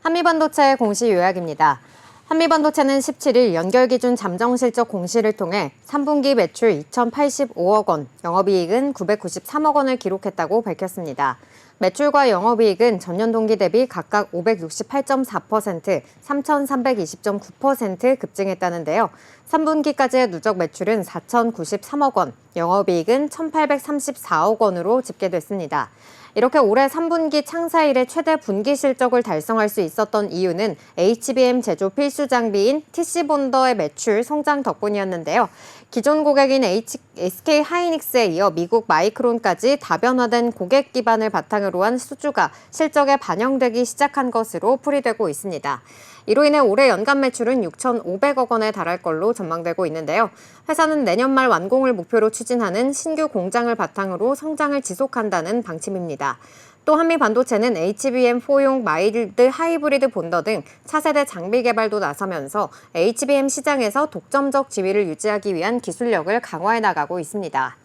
한미반도체 공시 요약입니다. 한미반도체는 17일 연결 기준 잠정 실적 공시를 통해 3분기 매출 2,085억 원, 영업이익은 993억 원을 기록했다고 밝혔습니다. 매출과 영업이익은 전년 동기 대비 각각 568.4%, 3,320.9% 급증했다는데요. 3분기까지의 누적 매출은 4,093억 원, 영업이익은 1,834억 원으로 집계됐습니다. 이렇게 올해 3분기 창사 이래 최대 분기 실적을 달성할 수 있었던 이유는 HBM 제조 필수 장비인 TC본더의 매출 성장 덕분이었는데요. 기존 고객인 SK하이닉스에 이어 미국 마이크론까지 다변화된 고객 기반을 바탕으로 한 수주가 실적에 반영되기 시작한 것으로 풀이되고 있습니다. 이로 인해 올해 연간 매출은 6,500억 원에 달할 걸로 전망되고 있는데요. 회사는 내년 말 완공을 목표로 추진하는 신규 공장을 바탕으로 성장을 지속한다는 방침입니다. 또 한미반도체는 HBM4용 마일드 하이브리드 본더 등 차세대 장비 개발도 나서면서 HBM 시장에서 독점적 지위를 유지하기 위한 기술력을 강화해 나가고 있습니다.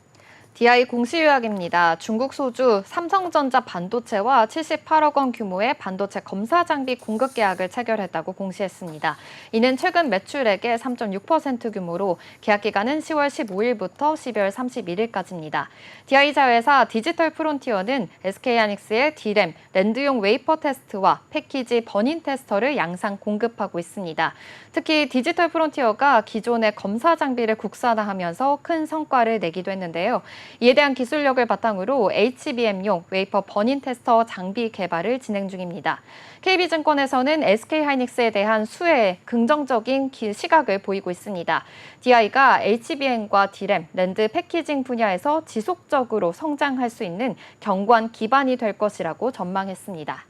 DI 공시 요약입니다. 중국 소주 삼성전자 반도체와 78억 원 규모의 반도체 검사 장비 공급 계약을 체결했다고 공시했습니다. 이는 최근 매출액의 3.6% 규모로 계약 기간은 10월 15일부터 12월 31일까지입니다. DI 자회사 디지털 프론티어는 SK하이닉스의 D램, 랜드용 웨이퍼 테스트와 패키지 버닝 테스터를 양산 공급하고 있습니다. 특히 디지털 프론티어가 기존의 검사 장비를 국산화하면서 큰 성과를 내기도 했는데요. 이에 대한 기술력을 바탕으로 HBM용 웨이퍼 버닝 테스터 장비 개발을 진행 중입니다. KB증권에서는 SK하이닉스에 대한 수혜에 긍정적인 시각을 보이고 있습니다. DI가 HBM과 D램, 랜드 패키징 분야에서 지속적으로 성장할 수 있는 견고한 기반이 될 것이라고 전망했습니다.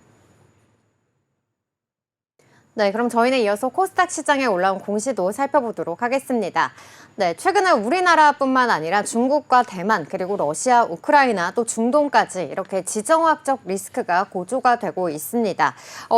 네, 그럼 저희는 이어서 코스닥 시장에 올라온 공시도 살펴보도록 하겠습니다. 네, 최근에 우리나라뿐만 아니라 중국과 대만, 그리고 러시아, 우크라이나, 또 중동까지 이렇게 지정학적 리스크가 고조가 되고 있습니다.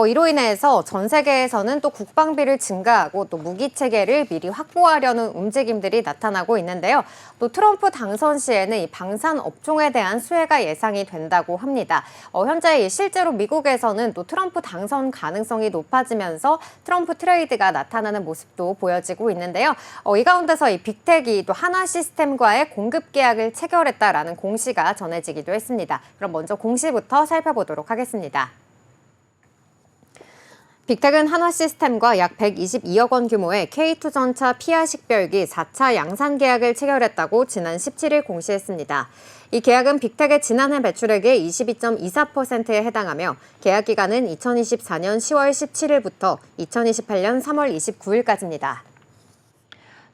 이로 인해서 전 세계에서는 또 국방비를 증가하고 또 무기 체계를 미리 확보하려는 움직임들이 나타나고 있는데요. 또 트럼프 당선 시에는 이 방산 업종에 대한 수혜가 예상이 된다고 합니다. 현재 실제로 미국에서는 또 트럼프 당선 가능성이 높아지면서 트럼프 트레이드가 나타나는 모습도 보여지고 있는데요. 이 가운데서 이 빅텍이 또 하나 시스템과의 공급 계약을 체결했다라는 공시가 전해지기도 했습니다. 그럼 먼저 공시부터 살펴보도록 하겠습니다. 빅텍은 한화 시스템과 약 122억 원 규모의 K2 전차 피아 식별기 4차 양산 계약을 체결했다고 지난 17일 공시했습니다. 이 계약은 빅텍의 지난해 매출액의 22.24%에 해당하며 계약 기간은 2024년 10월 17일부터 2028년 3월 29일까지입니다.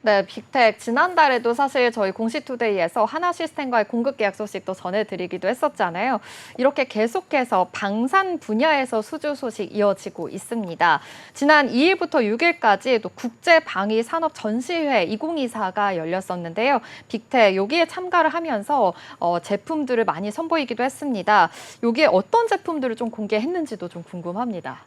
네, 빅텍 지난달에도 사실 저희 공시투데이에서 하나 시스템과의 공급 계약 소식도 전해드리기도 했었잖아요. 이렇게 계속해서 방산 분야에서 수주 소식 이어지고 있습니다. 지난 2일부터 6일까지 또 국제방위산업전시회 2024가 열렸었는데요. 빅텍 여기에 참가를 하면서 제품들을 많이 선보이기도 했습니다. 여기에 어떤 제품들을 좀 공개했는지도 좀 궁금합니다.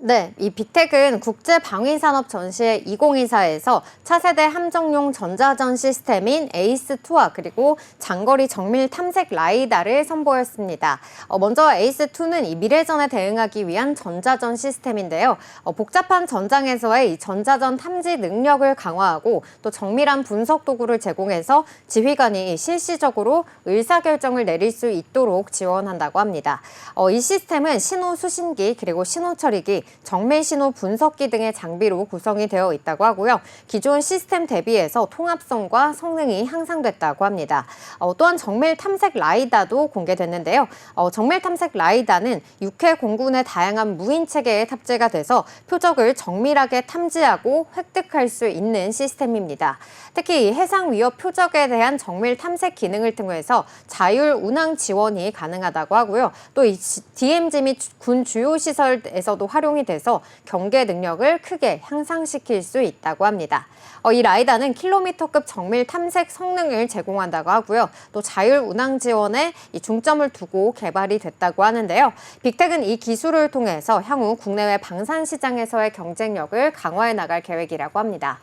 네, 이 빅텍은 국제방위산업전시회 2024에서 차세대 함정용 전자전 시스템인 에이스2와 그리고 장거리 정밀 탐색 라이다를 선보였습니다. 먼저 에이스2는 이 미래전에 대응하기 위한 전자전 시스템인데요. 복잡한 전장에서의 이 전자전 탐지 능력을 강화하고 또 정밀한 분석 도구를 제공해서 지휘관이 실시적으로 의사결정을 내릴 수 있도록 지원한다고 합니다. 이 시스템은 신호 수신기 그리고 신호 처리기, 정밀 신호 분석기 등의 장비로 구성이 되어 있다고 하고요. 기존 시스템 대비해서 통합성과 성능이 향상됐다고 합니다. 또한 정밀 탐색 라이다도 공개됐는데요. 정밀 탐색 라이다는 육해 공군의 다양한 무인 체계에 탑재가 돼서 표적을 정밀하게 탐지하고 획득할 수 있는 시스템입니다. 특히 이 해상 위협 표적에 대한 정밀 탐색 기능을 통해서 자율 운항 지원이 가능하다고 하고요. 또 이 DMZ 및 군 주요 시설에서도 활용이 돼서 경계 능력을 크게 향상시킬 수 있다고 합니다. 이 라이다는 킬로미터급 정밀 탐색 성능을 제공한다고 하고요. 또 자율 운항 지원에 이 중점을 두고 개발이 됐다고 하는데요. 빅텍은 이 기술을 통해서 향후 국내외 방산 시장에서의 경쟁력을 강화해 나갈 계획이라고 합니다.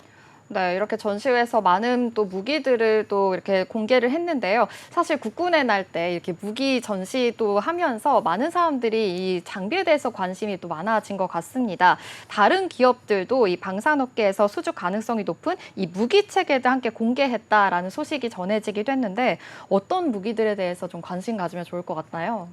네, 이렇게 전시회에서 많은 또 무기들을 또 이렇게 공개를 했는데요. 사실 국군의 날 때 이렇게 무기 전시도 하면서 많은 사람들이 이 장비에 대해서 관심이 또 많아진 것 같습니다. 다른 기업들도 이 방산업계에서 수주 가능성이 높은 이 무기 체계를 함께 공개했다라는 소식이 전해지기도 했는데 어떤 무기들에 대해서 좀 관심 가지면 좋을 것 같나요?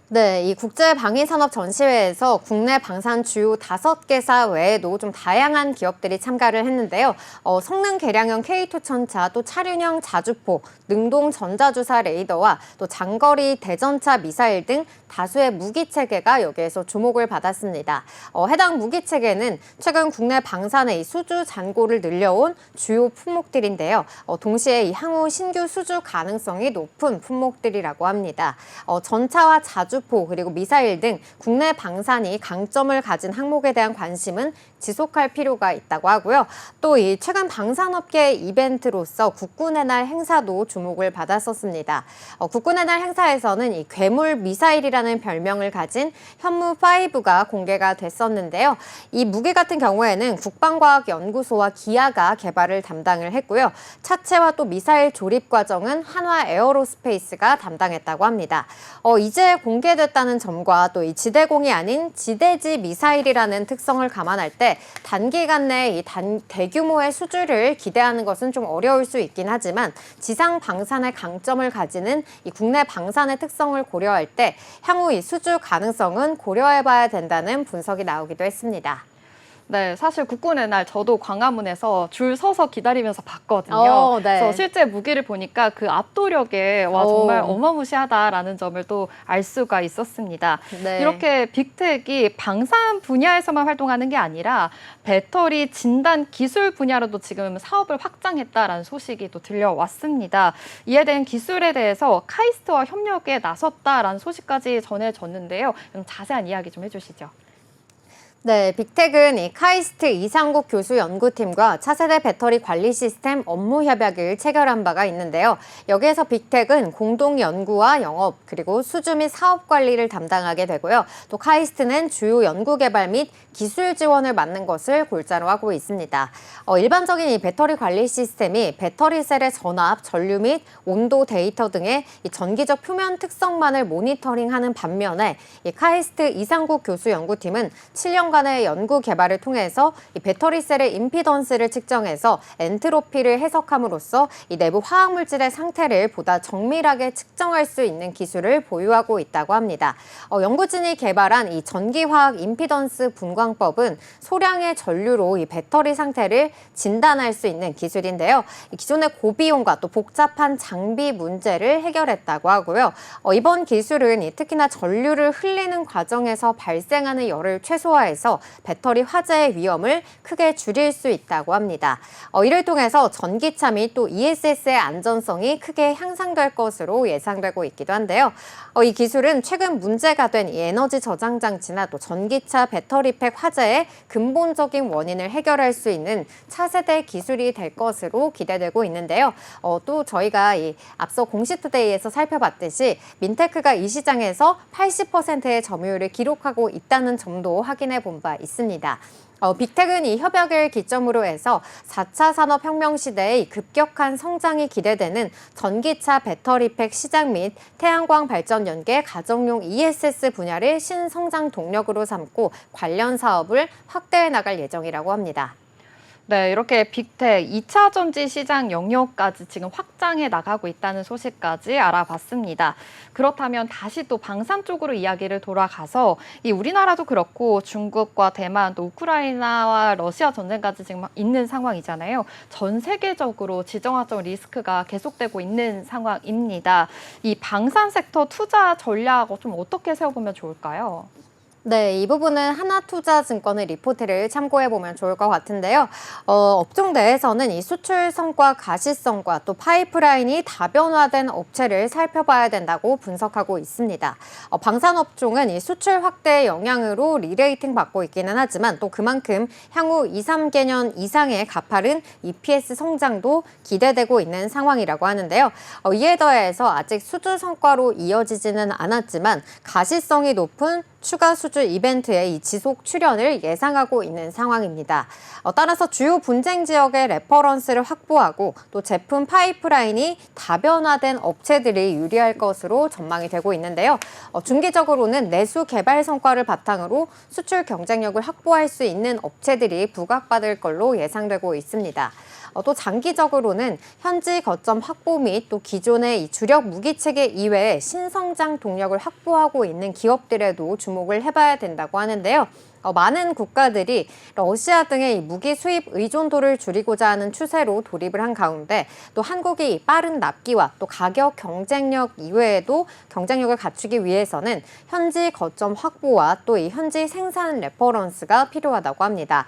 네, 이 국제방위산업 전시회에서 국내 방산 주요 5개사 외에도 좀 다양한 기업들이 참가를 했는데요. 성능 개량형 K2 전차, 또 차륜형 자주포, 능동 전자주사 레이더와 또 장거리 대전차 미사일 등 다수의 무기 체계가 여기에서 주목을 받았습니다. 해당 무기 체계는 최근 국내 방산의 수주 잔고를 늘려온 주요 품목들인데요. 동시에 이 향후 신규 수주 가능성이 높은 품목들이라고 합니다. 전차와 자주포 그리고 미사일 등 국내 방산이 강점을 가진 항목에 대한 관심은 지속할 필요가 있다고 하고요. 또 이 최근 방산업계 이벤트로서 국군의 날 행사도 주목을 받았었습니다. 국군의 날 행사에서는 이 괴물 미사일이라는 별명을 가진 현무5가 공개가 됐었는데요. 이 무기 같은 경우에는 국방과학연구소와 기아가 개발을 담당을 했고요. 차체와 또 미사일 조립 과정은 한화 에어로스페이스가 담당했다고 합니다. 이제 공개됐다는 점과 또 이 지대공이 아닌 지대지 미사일이라는 특성을 감안할 때 단기간 내에 이 대규모의 수주를 기대하는 것은 좀 어려울 수 있긴 하지만 지상 방산의 강점을 가지는 이 국내 방산의 특성을 고려할 때 향후 이 수주 가능성은 고려해봐야 된다는 분석이 나오기도 했습니다. 네, 사실 국군의 날 저도 광화문에서 줄 서서 기다리면서 봤거든요. 네. 그래서 실제 무기를 보니까 그 압도력에 와 정말 어마무시하다라는 점을 또 알 수가 있었습니다. 네. 이렇게 빅텍이 방산 분야에서만 활동하는 게 아니라 배터리 진단 기술 분야로도 지금 사업을 확장했다라는 소식이 또 들려왔습니다. 이에 대한 기술에 대해서 카이스트와 협력에 나섰다라는 소식까지 전해졌는데요. 그럼 자세한 이야기 좀 해주시죠. 네, 빅텍은 이 카이스트 이상국 교수 연구팀과 차세대 배터리 관리 시스템 업무 협약을 체결한 바가 있는데요. 여기에서 빅텍은 공동 연구와 영업, 그리고 수주 및 사업 관리를 담당하게 되고요. 또 카이스트는 주요 연구 개발 및 기술 지원을 맡는 것을 골자로 하고 있습니다. 일반적인 이 배터리 관리 시스템이 배터리 셀의 전압, 전류 및 온도 데이터 등의 이 전기적 표면 특성만을 모니터링하는 반면에 이 카이스트 이상국 교수 연구팀은 7년간의 연구 개발을 통해서 이 배터리 셀의 임피던스를 측정해서 엔트로피를 해석함으로써 이 내부 화학 물질의 상태를 보다 정밀하게 측정할 수 있는 기술을 보유하고 있다고 합니다. 연구진이 개발한 이 전기화학 임피던스 분광법은 소량의 전류로 이 배터리 상태를 진단할 수 있는 기술인데요. 기존의 고비용과 또 복잡한 장비 문제를 해결했다고 하고요. 이번 기술은 특히나 전류를 흘리는 과정에서 발생하는 열을 최소화해서 배터리 화재의 위험을 크게 줄일 수 있다고 합니다. 이를 통해서 전기차 및 또 ESS의 안전성이 크게 향상될 것으로 예상되고 있기도 한데요. 이 기술은 최근 문제가 된 이 에너지 저장 장치나 또 전기차 배터리팩 화재의 근본적인 원인을 해결할 수 있는 차세대 기술이 될 것으로 기대되고 있는데요. 또 저희가 이 앞서 공시투데이에서 살펴봤듯이 민테크가 이 시장에서 80%의 점유율을 기록하고 있다는 점도 확인해 본 바 있습니다. 빅텍은 이 협약을 기점으로 해서 4차 산업혁명 시대의 급격한 성장이 기대되는 전기차 배터리팩 시장 및 태양광 발전 연계 가정용 ESS 분야를 신성장 동력으로 삼고 관련 사업을 확대해 나갈 예정이라고 합니다. 네, 이렇게 빅텍 2차 전지 시장 영역까지 지금 확장해 나가고 있다는 소식까지 알아봤습니다. 그렇다면 다시 또 방산 쪽으로 이야기를 돌아가서 이 우리나라도 그렇고 중국과 대만 또 우크라이나와 러시아 전쟁까지 지금 있는 상황이잖아요. 전 세계적으로 지정학적 리스크가 계속되고 있는 상황입니다. 이 방산 섹터 투자 전략 좀 어떻게 세워보면 좋을까요? 네, 이 부분은 하나투자증권의 리포트를 참고해보면 좋을 것 같은데요. 업종 내에서는 이 수출성과 가시성과 또 파이프라인이 다변화된 업체를 살펴봐야 된다고 분석하고 있습니다. 방산업종은 이 수출 확대의 영향으로 리레이팅 받고 있기는 하지만 또 그만큼 향후 2, 3개년 이상의 가파른 EPS 성장도 기대되고 있는 상황이라고 하는데요. 이에 더해서 아직 수주 성과로 이어지지는 않았지만 가시성이 높은 추가 수주 이벤트의 이 지속 출현을 예상하고 있는 상황입니다. 따라서 주요 분쟁 지역의 레퍼런스를 확보하고 또 제품 파이프라인이 다변화된 업체들이 유리할 것으로 전망이 되고 있는데요. 중기적으로는 내수 개발 성과를 바탕으로 수출 경쟁력을 확보할 수 있는 업체들이 부각받을 걸로 예상되고 있습니다. 또 장기적으로는 현지 거점 확보 및 또 기존의 이 주력 무기 체계 이외에 신성장 동력을 확보하고 있는 기업들에도 주목을 해봐야 된다고 하는데요. 많은 국가들이 러시아 등의 무기 수입 의존도를 줄이고자 하는 추세로 돌입을 한 가운데 또 한국이 빠른 납기와 또 가격 경쟁력 이외에도 경쟁력을 갖추기 위해서는 현지 거점 확보와 또 이 현지 생산 레퍼런스가 필요하다고 합니다.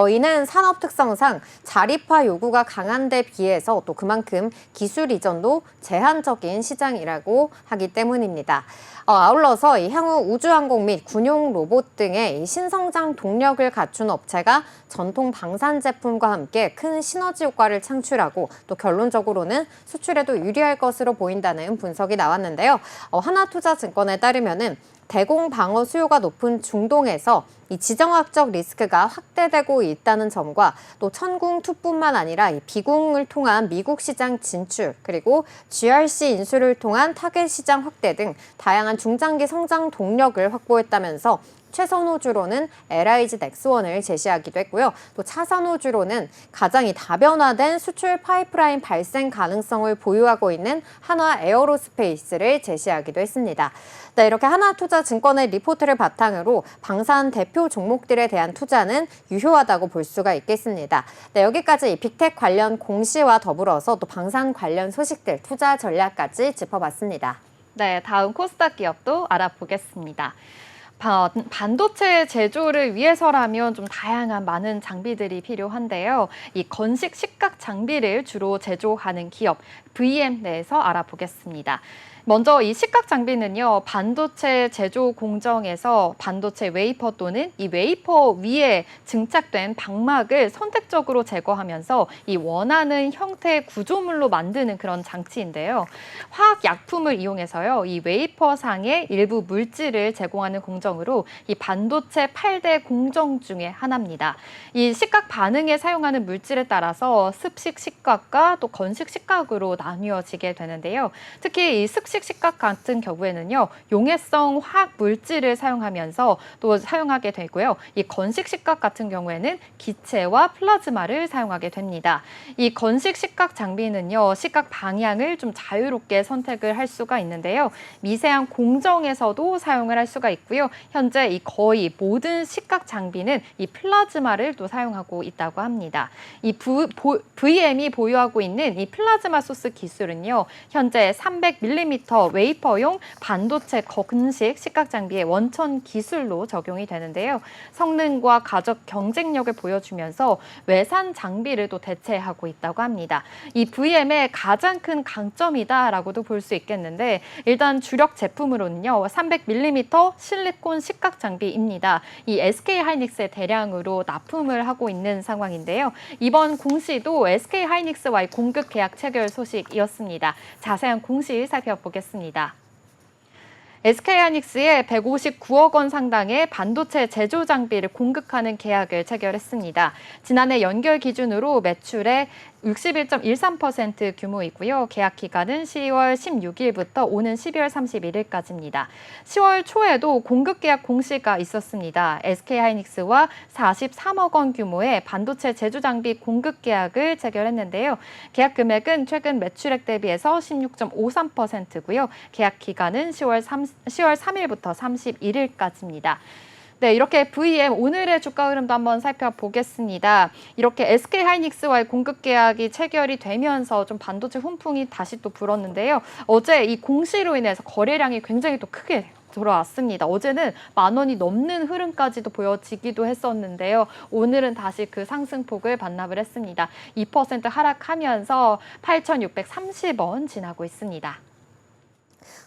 이는 산업 특성상 자립화 요구가 강한 데 비해서 또 그만큼 기술 이전도 제한적인 시장이라고 하기 때문입니다. 아울러서 이 향후 우주항공 및 군용 로봇 등의 이 신성 성장 동력을 갖춘 업체가 전통 방산 제품과 함께 큰 시너지 효과를 창출하고 또 결론적으로는 수출에도 유리할 것으로 보인다는 분석이 나왔는데요. 하나투자증권에 따르면은 대공 방어 수요가 높은 중동에서 이 지정학적 리스크가 확대되고 있다는 점과 또 천궁2뿐만 아니라 이 비공을 통한 미국 시장 진출 그리고 GRC 인수를 통한 타겟 시장 확대 등 다양한 중장기 성장 동력을 확보했다면서 최선호주로는 LIG 넥스원을 제시하기도 했고요. 또 차선호주로는 가장 다변화된 수출 파이프라인 발생 가능성을 보유하고 있는 한화 에어로스페이스를 제시하기도 했습니다. 네, 이렇게 하나투자증권의 리포트를 바탕으로 방산 대표 종목들에 대한 투자는 유효하다고 볼 수가 있겠습니다. 네, 여기까지 빅텍 관련 공시와 더불어서 또 방산 관련 소식들, 투자 전략까지 짚어봤습니다. 네, 다음 코스닥 기업도 알아보겠습니다. 반도체 제조를 위해서라면 좀 다양한 많은 장비들이 필요한데요. 이 건식 식각 장비를 주로 제조하는 기업 VM 내에서 알아보겠습니다. 먼저 이 식각 장비는요, 반도체 제조 공정에서 반도체 웨이퍼 또는 이 웨이퍼 위에 증착된 방막을 선택적으로 제거하면서 이 원하는 형태의 구조물로 만드는 그런 장치인데요. 화학 약품을 이용해서요, 이 웨이퍼 상의 일부 물질을 제공하는 공정으로 이 반도체 8대 공정 중에 하나입니다. 이 식각 반응에 사용하는 물질에 따라서 습식 식각과 또 건식 식각으로 나뉘어지게 되는데요. 특히 이 습식 식각 같은 경우에는요, 용해성 화학 물질을 사용하면서 또 사용하게 되고요. 이 건식 식각 같은 경우에는 기체와 플라즈마를 사용하게 됩니다. 이 건식 식각 장비는요, 식각 방향을 좀 자유롭게 선택을 할 수가 있는데요. 미세한 공정에서도 사용을 할 수가 있고요. 현재 이 거의 모든 식각 장비는 이 플라즈마를 또 사용하고 있다고 합니다. 이 VM이 보유하고 있는 이 플라즈마 소스 기술은요, 현재 300mm 웨이퍼용 반도체 건식 식각 장비의 원천 기술로 적용이 되는데요. 성능과 가격 경쟁력을 보여주면서 외산 장비를 또 대체하고 있다고 합니다. 이 VM의 가장 큰 강점이다라고도 볼 수 있겠는데, 일단 주력 제품으로는요, 300mm 실리콘 식각 장비입니다. 이 SK하이닉스에 대량으로 납품을 하고 있는 상황인데요. 이번 공시도 SK하이닉스와의 공급 계약 체결 소식이었습니다. 자세한 공시 살펴보겠습니다. SK하이닉스에 159억 원 상당의 반도체 제조 장비를 공급하는 계약을 체결했습니다. 지난해 연결 기준으로 매출의 61.13% 규모이고요. 계약 기간은 10월 16일부터 오는 12월 31일까지입니다. 10월 초에도 공급 계약 공시가 있었습니다. SK하이닉스와 43억 원 규모의 반도체 제조 장비 공급 계약을 체결했는데요. 계약 금액은 최근 매출액 대비해서 16.53%고요. 계약 기간은 10월 3일부터 31일까지입니다. 네, 이렇게 VM 오늘의 주가 흐름도 한번 살펴보겠습니다. 이렇게 SK하이닉스와의 공급 계약이 체결이 되면서 좀 반도체 훈풍이 다시 또 불었는데요. 어제 이 공시로 인해서 거래량이 굉장히 또 크게 돌아왔습니다. 어제는 10,000원이 넘는 흐름까지도 보여지기도 했었는데요. 오늘은 다시 그 상승폭을 반납을 했습니다. 2% 하락하면서 8,630원 지나고 있습니다.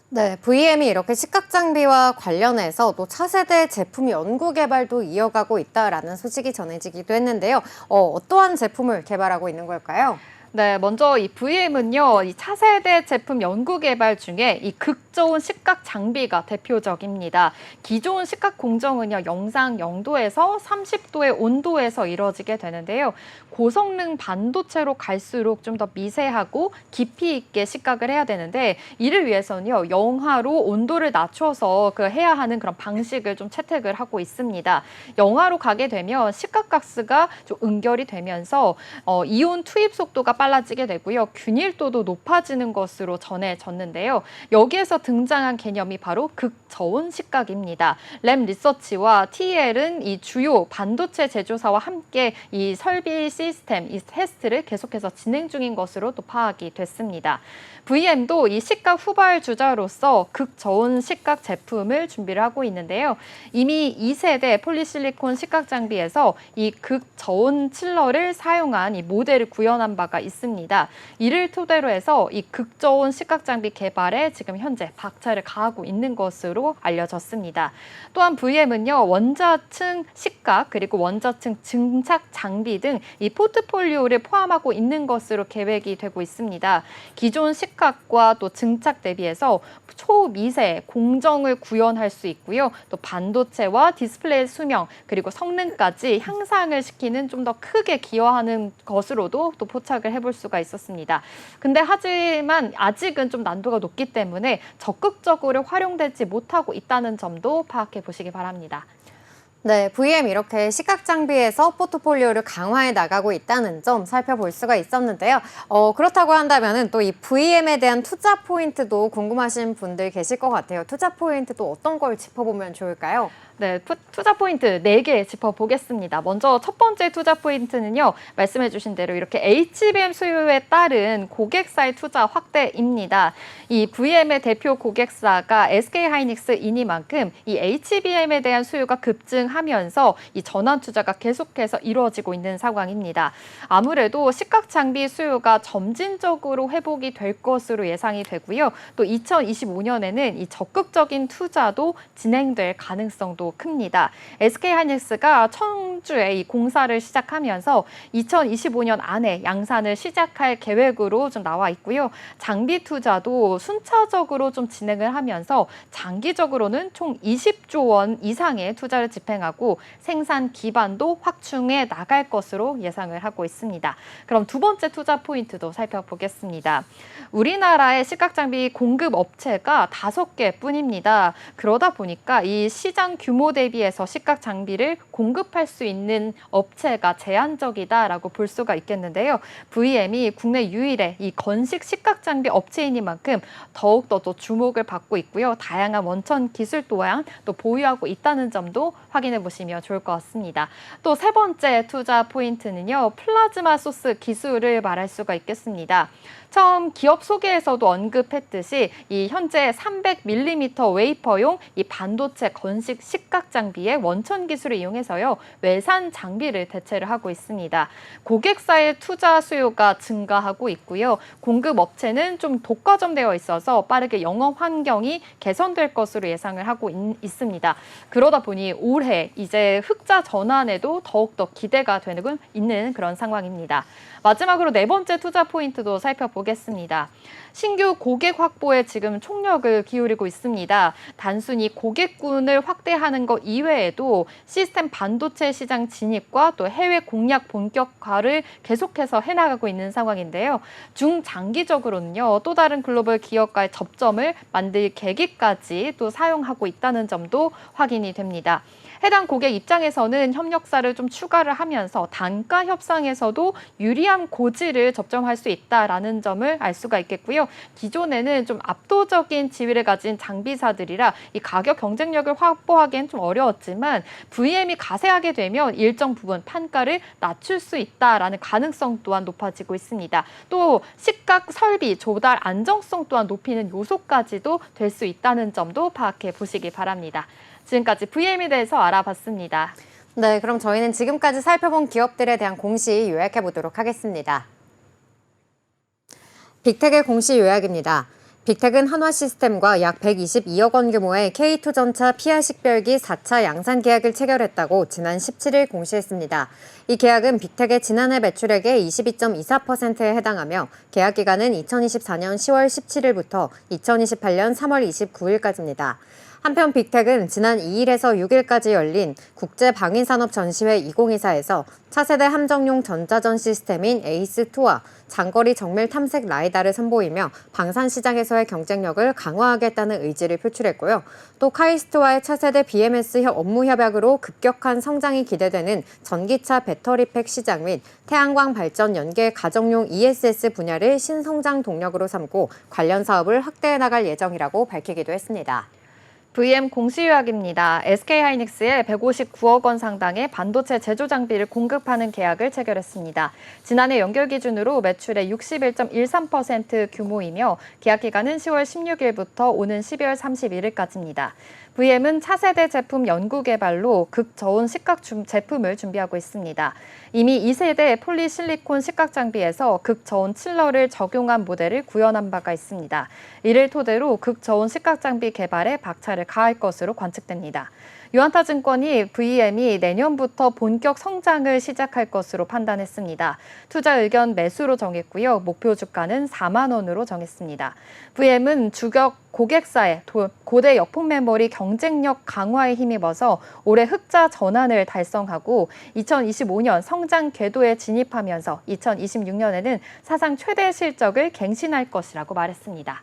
네, VM이 이렇게 식각 장비와 관련해서 또 차세대 제품 연구 개발도 이어가고 있다라는 소식이 전해지기도 했는데요. 어떠한 제품을 개발하고 있는 걸까요? 네, 먼저 이 VM은요, 이 차세대 제품 연구 개발 중에 이 극저온 식각 장비가 대표적입니다. 기존 식각 공정은요, 영상 0도에서 30도의 온도에서 이루어지게 되는데요. 고성능 반도체로 갈수록 좀 더 미세하고 깊이 있게 식각을 해야 되는데, 이를 위해서는요, 영하로 온도를 낮춰서 해야 하는 그런 방식을 좀 채택을 하고 있습니다. 영하로 가게 되면 식각가스가 좀 응결이 되면서 이온 투입 속도가 빨라지게 되고요. 균일도도 높아지는 것으로 전해졌는데요. 여기에서 등장한 개념이 바로 극저온 식각입니다. 램 리서치와 TL은 이 주요 반도체 제조사와 함께 이 설비 시스템, 이 테스트를 계속해서 진행 중인 것으로 또 파악이 됐습니다. VM도 이 식각 후발주자로서 극저온 식각 제품을 준비를 하고 있는데요. 이미 2세대 폴리실리콘 식각 장비에서 이 극저온 칠러를 사용한 이 모델을 구현한 바가 있습니다. 있습니다. 이를 토대로 해서 이 극저온 시각장비 개발에 지금 현재 박차를 가하고 있는 것으로 알려졌습니다. 또한 VM은요, 원자층 시각 그리고 원자층 증착 장비 등 이 포트폴리오를 포함하고 있는 것으로 계획이 되고 있습니다. 기존 시각과 또 증착 대비해서 초미세 공정을 구현할 수 있고요. 또 반도체와 디스플레이 수명 그리고 성능까지 향상을 시키는 좀 더 크게 기여하는 것으로도 또 포착을 해볼 수가 있었습니다. 근데 하지만 아직은 좀 난도가 높기 때문에 적극적으로 활용되지 못하고 있다는 점도 파악해 보시기 바랍니다. 네, VM 이렇게 시각 장비에서 포트폴리오를 강화해 나가고 있다는 점 살펴볼 수가 있었는데요. 그렇다고 한다면은 또 이 VM에 대한 투자 포인트도 궁금하신 분들 계실 것 같아요. 투자 포인트도 어떤 걸 짚어보면 좋을까요? 네, 투자 포인트 4개 짚어보겠습니다. 먼저 첫 번째 투자 포인트는요, 말씀해 주신 대로 이렇게 HBM 수요에 따른 고객사의 투자 확대입니다. 이 VM의 대표 고객사가 SK하이닉스이니만큼 이 HBM에 대한 수요가 급증하면서 이 전환 투자가 계속해서 이루어지고 있는 상황입니다. 아무래도 시각 장비 수요가 점진적으로 회복이 될 것으로 예상이 되고요. 또 2025년에는 이 적극적인 투자도 진행될 가능성도 큽니다. SK하이닉스가 청주에 이 공사를 시작하면서 2025년 안에 양산을 시작할 계획으로 좀 나와 있고요. 장비 투자도 순차적으로 좀 진행을 하면서 장기적으로는 총 20조 원 이상의 투자를 집행하고 생산 기반도 확충해 나갈 것으로 예상을 하고 있습니다. 그럼 두 번째 투자 포인트도 살펴보겠습니다. 우리나라의 시각장비 공급 업체가 5개뿐입니다. 그러다 보니까 이 시장 규모 대비해서 시각 장비를 공급할 수 있는 업체가 제한적이다라고 볼 수가 있겠는데요. VM이 국내 유일의 이 건식 시각 장비 업체이니만큼 더욱더 또 주목을 받고 있고요. 다양한 원천 기술 또한 또 보유하고 있다는 점도 확인해 보시면 좋을 것 같습니다. 또 세 번째 투자 포인트는요, 플라즈마 소스 기술을 말할 수가 있겠습니다. 처음 기업 소개에서도 언급했듯이 이 현재 300mm 웨이퍼용 이 반도체 건식 시각 장비의 원천 기술을 이용해서요, 외산 장비를 대체를 하고 있습니다. 고객사의 투자 수요가 증가하고 있고요. 공급 업체는 좀 독과점되어 있어서 빠르게 영업 환경이 개선될 것으로 예상을 하고 있습니다. 그러다 보니 올해 이제 흑자 전환에도 더욱더 기대가 되는 있는 그런 상황입니다. 마지막으로 네 번째 투자 포인트도 살펴보겠습니다. 신규 고객 확보에 지금 총력을 기울이고 있습니다. 단순히 고객군을 확대하는 것 이외에도 시스템 반도체 시장 진입과 또 해외 공략 본격화를 계속해서 해나가고 있는 상황인데요. 중장기적으로는요, 또 다른 글로벌 기업과의 접점을 만들 계기까지 또 사용하고 있다는 점도 확인이 됩니다. 해당 고객 입장에서는 협력사를 좀 추가를 하면서 단가 협상에서도 유리한 고지를 접점할 수 있다라는 점을 알 수가 있겠고요. 기존에는 좀 압도적인 지위를 가진 장비사들이라 이 가격 경쟁력을 확보하기엔 좀 어려웠지만 VM이 가세하게 되면 일정 부분 판가를 낮출 수 있다라는 가능성 또한 높아지고 있습니다. 또 시각 설비 조달 안정성 또한 높이는 요소까지도 될 수 있다는 점도 파악해 보시기 바랍니다. 지금까지 VM에 대해서 알아봤습니다. 네, 그럼 저희는 지금까지 살펴본 기업들에 대한 공시 요약해 보도록 하겠습니다. 빅텍의 공시 요약입니다. 빅텍은 한화시스템과 약 122억 원 규모의 K2전차 PR 식별기 4차 양산 계약을 체결했다고 지난 17일 공시했습니다. 이 계약은 빅텍의 지난해 매출액의 22.24%에 해당하며 계약 기간은 2024년 10월 17일부터 2028년 3월 29일까지입니다. 한편 빅텍은 지난 2일에서 6일까지 열린 국제방위산업전시회 2024에서 차세대 함정용 전자전 시스템인 에이스2와 장거리 정밀 탐색 라이다를 선보이며 방산시장에서의 경쟁력을 강화하겠다는 의지를 표출했고요. 또 카이스트와의 차세대 BMS 업무 협약으로 급격한 성장이 기대되는 전기차 배터리팩 시장 및 태양광 발전 연계 가정용 ESS 분야를 신성장 동력으로 삼고 관련 사업을 확대해 나갈 예정이라고 밝히기도 했습니다. VM 공시 요약입니다. SK하이닉스에 159억 원 상당의 반도체 제조 장비를 공급하는 계약을 체결했습니다. 지난해 연결 기준으로 매출의 61.13% 규모이며 계약 기간은 10월 16일부터 오는 12월 31일까지입니다. VM은 차세대 제품 연구 개발로 극저온 식각 제품을 준비하고 있습니다. 이미 2세대 폴리실리콘 식각 장비에서 극저온 칠러를 적용한 모델을 구현한 바가 있습니다. 이를 토대로 극저온 식각 장비 개발에 박차를 가할 것으로 관측됩니다. 유한타증권이 VM이 내년부터 본격 성장을 시작할 것으로 판단했습니다. 투자 의견 매수로 정했고요. 목표 주가는 4만 원으로 정했습니다. VM은 주격 고객사의 고대 역폭 메모리 경쟁력 강화에 힘입어서 올해 흑자 전환을 달성하고 2025년 성장 궤도에 진입하면서 2026년에는 사상 최대 실적을 갱신할 것이라고 말했습니다.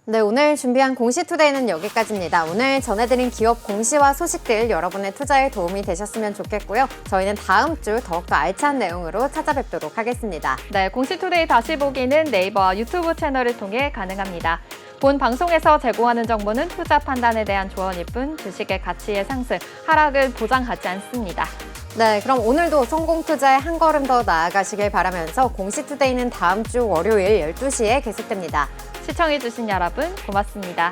네, 오늘 준비한 공시투데이는 여기까지입니다. 오늘 전해드린 기업 공시와 소식들 여러분의 투자에 도움이 되셨으면 좋겠고요. 저희는 다음 주 더욱더 알찬 내용으로 찾아뵙도록 하겠습니다. 네, 공시투데이 다시 보기는 네이버와 유튜브 채널을 통해 가능합니다. 본 방송에서 제공하는 정보는 투자 판단에 대한 조언일 뿐 주식의 가치의 상승, 하락을 보장하지 않습니다. 네, 그럼 오늘도 성공 투자에 한 걸음 더 나아가시길 바라면서 공시투데이는 다음 주 월요일 12시에 계속됩니다. 시청해주신 여러분 고맙습니다.